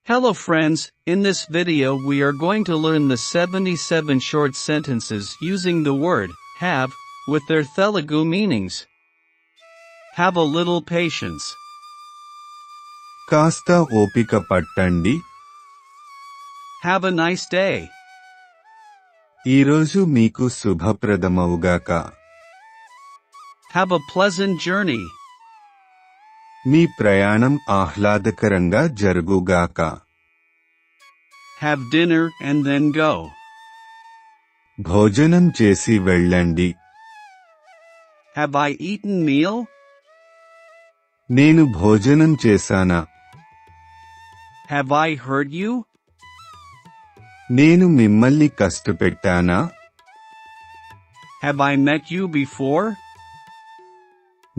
Hello friends, in this video we are going to learn the 77 short sentences using the word have with their Telugu meanings. Have a little patience. కాస్త ఓపిక పట్టండి. Have a nice day. ఈరోజు మీకు శుభప్రదమవుగాక. Have a pleasant journey. మీ ప్రయాణం ఆహ్లాదకరంగా జరుగుగాక. Have dinner and then go. భోజనం చేసి వెళ్ళండి. Have I eaten meal? నేను భోజనం చేశానా? Have I hurt you? నేను మిమ్మల్ని కష్టపెట్టానా? Have I met you before?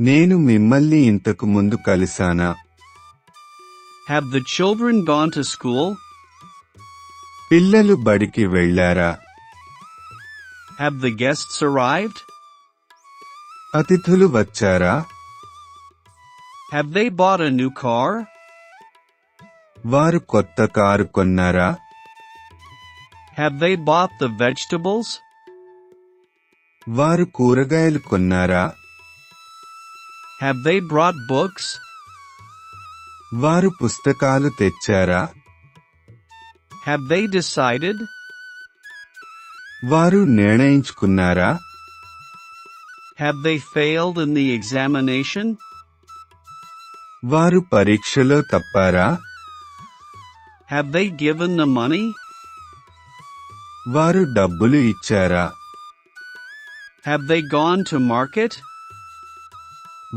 నేను మిమ్మల్ని ఇంతకు ముందు కలిసానా? Have the children gone to school? పిల్లలు బడికి వెళ్ళారా? Have the guests arrived? అతిథులు వచ్చారా? Have they bought a new car? వారు కొత్త కారు కొన్నారా? Have they bought the vegetables? వారు కూరగాయలు కొన్నారా? Have they brought books? వారు పుస్తకాలు తెచ్చారా? Have they decided? వారు నిర్ణయించుకున్నారా? Have they failed in the examination? వారు పరీక్షలో తప్పారా? Have they given the money? వారు డబ్బులు ఇచ్చారా? Have they gone to market?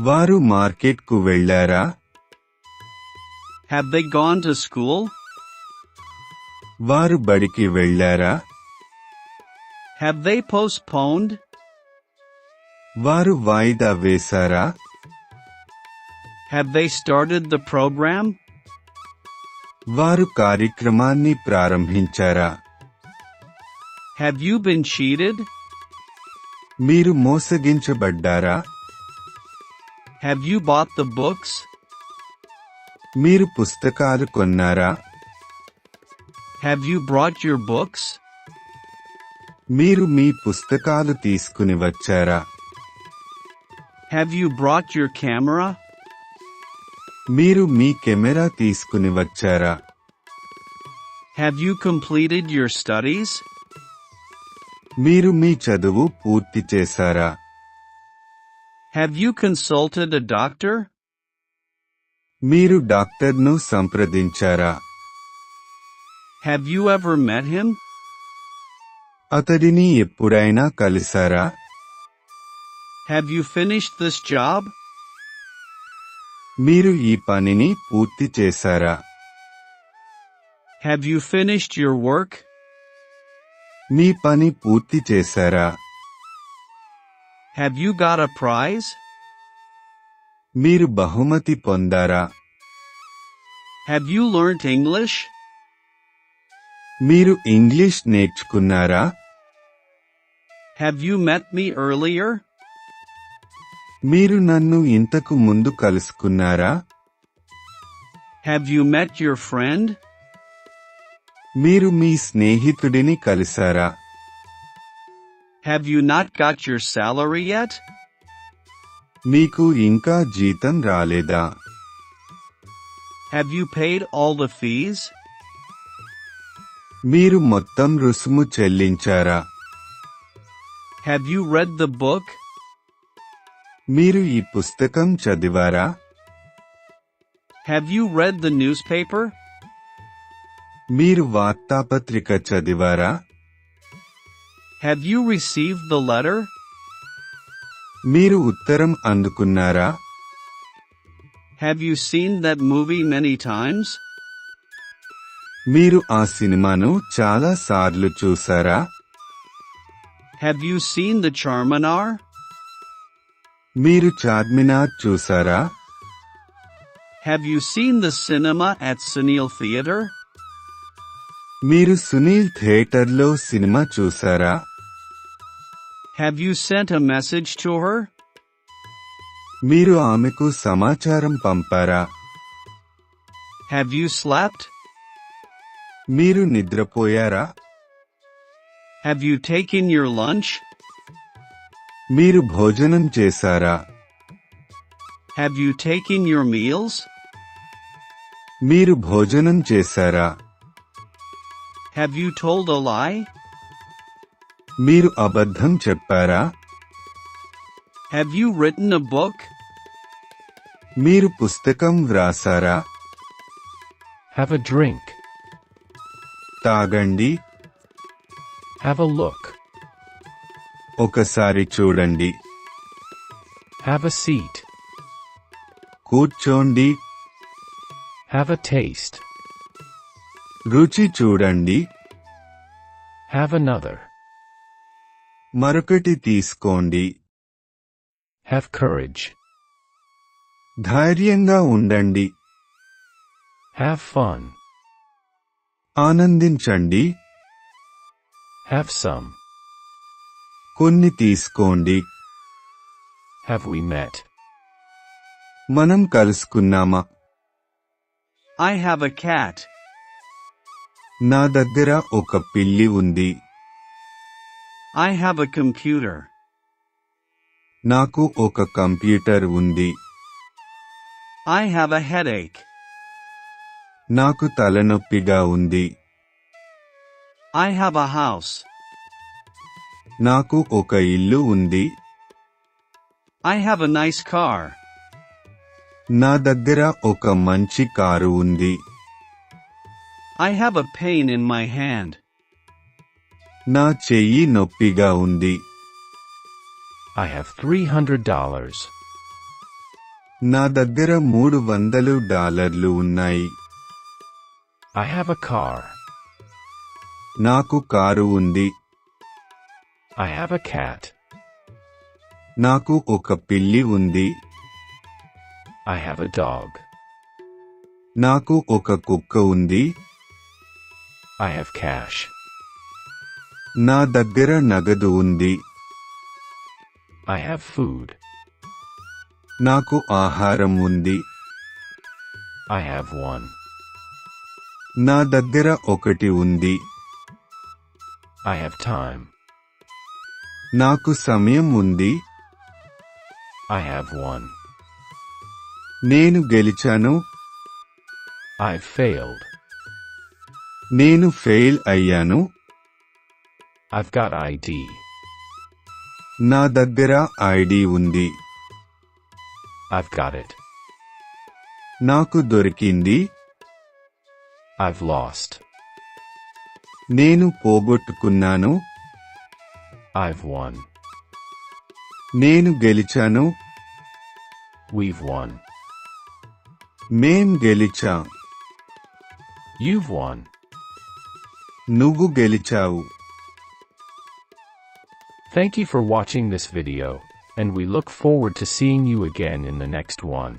వారు మార్కెట్కు వెళ్ళారా? Have they gone to school? వారు బడికి వెళ్ళారా? Have they postponed? వారు వాయిదా వేశారా? Have they started the program? వారు కార్యక్రమాన్ని ప్రారంభించారా? Have you been cheated? మీరు మోసగించబడ్డారా? Have you bought the books? మీరు పుస్తకాలు కొన్నారా? Have you brought your books? మీరు మీ పుస్తకాలు తీసుకుని వచ్చారా? Have you brought your camera? మీరు మీ కెమెరా తీసుకుని వచ్చారా? Have you completed your studies? మీరు మీ చదువు పూర్తి చేశారా? Have you consulted a doctor? మీరు డాక్టర్ను సంప్రదించారా? Have you ever met him? అతడిని ఎప్పుడైనా కలిసారా? Have you finished this job? మీరు ఈ పనిని పూర్తి చేశారా? Have you finished your work? మీ పని పూర్తి చేశారా? Have you got a prize? మీరు బహుమతి పొందారా? Have you learnt English? మీరు ఇంగ్లీష్ నేర్చుకున్నారా? Have you met me earlier? మీరు నన్ను ఇంతకు ముందు కలుసుకున్నారా? Have you met your friend? మీరు మీ స్నేహితుడిని కలిసారా? Have you not got your salary yet? మీకు ఇంకా జీతం రాలేదా? Have you paid all the fees? మీరు మొత్తం రుసుము చెల్లించారా? Have you read the book? మీరు ఈ పుస్తకం చదివారా? Have you read the newspaper? మీరు వార్తాపత్రిక చదివారా? Have you received the letter? మీరు ఉత్తరం అందుకున్నారా? Have you seen that movie many times? మీరు ఆ సినిమాను చాలా సార్లు చూసారా? Have you seen the Charminar? మీరు చార్మినార్ చూసారా? Have you seen the cinema at Sunil Theatre? మీరు సునీల్ థియేటర్లో సినిమా చూసారా? Have you sent a message to her? మీరు ఆమెకు సమాచారం పంపారా? Have you slept? మీరు నిద్రపోయారా? Have you taken your lunch? మీరు భోజనం చేశారా? Have you taken your meals? మీరు భోజనం చేశారా? Have you told a lie? మీరు అబద్ధం చెప్పారా? Have you written a book? మీరు పుస్తకం వ్రాసారా? Have a drink. తాగండి. Have a look. ఒకసారి చూడండి. Have a seat. కూర్చోండి. Have a taste. రుచి చూడండి. Have another. మరొకటి తీసుకోండి. Have courage. ధైర్యంగా ఉండండి. Have fun. ఆనందించండి. Have some. కొన్ని తీసుకోండి. Have we met? మనం కలుసుకున్నామా? I have a cat. నా దగ్గర ఒక పిల్లి ఉంది. I have a computer. నాకు ఒక కంప్యూటర్ ఉంది. I have a headache. నాకు తలనొప్పిగా ఉంది. I have a house. నాకు ఒక ఇల్లు ఉంది. I have a nice car. నా దగ్గర ఒక మంచి కారు ఉంది. I have a pain in my hand. నా చెయ్యి నొప్పిగా ఉంది. I have $300. నా దగ్గర $300 ఉన్నాయి. I have a car. నాకు కారు ఉంది. I have a cat. నాకు ఒక పిల్లి ఉంది. I have a dog. నాకు ఒక కుక్క ఉంది. I have cash. నా దగ్గర నగదు ఉంది. I have food. నాకు ఆహారం ఉంది. I have one. నా దగ్గర ఒకటి ఉంది. I have time. నాకు సమయం ఉంది. I have one. నేను గెలిచాను. I've failed. నేను ఫెయిల్ అయ్యాను. I've got ID. నా దగ్గర ఐడి ఉంది. I've got it. నాకు దొరికింది. I've lost. నేను పోగొట్టుకున్నాను. I've won. నేను గెలిచాను. We've won. మేం గెలిచాం. You've won. నువ్వు గెలిచావు. Thank you for watching this video, and we look forward to seeing you again in the next one.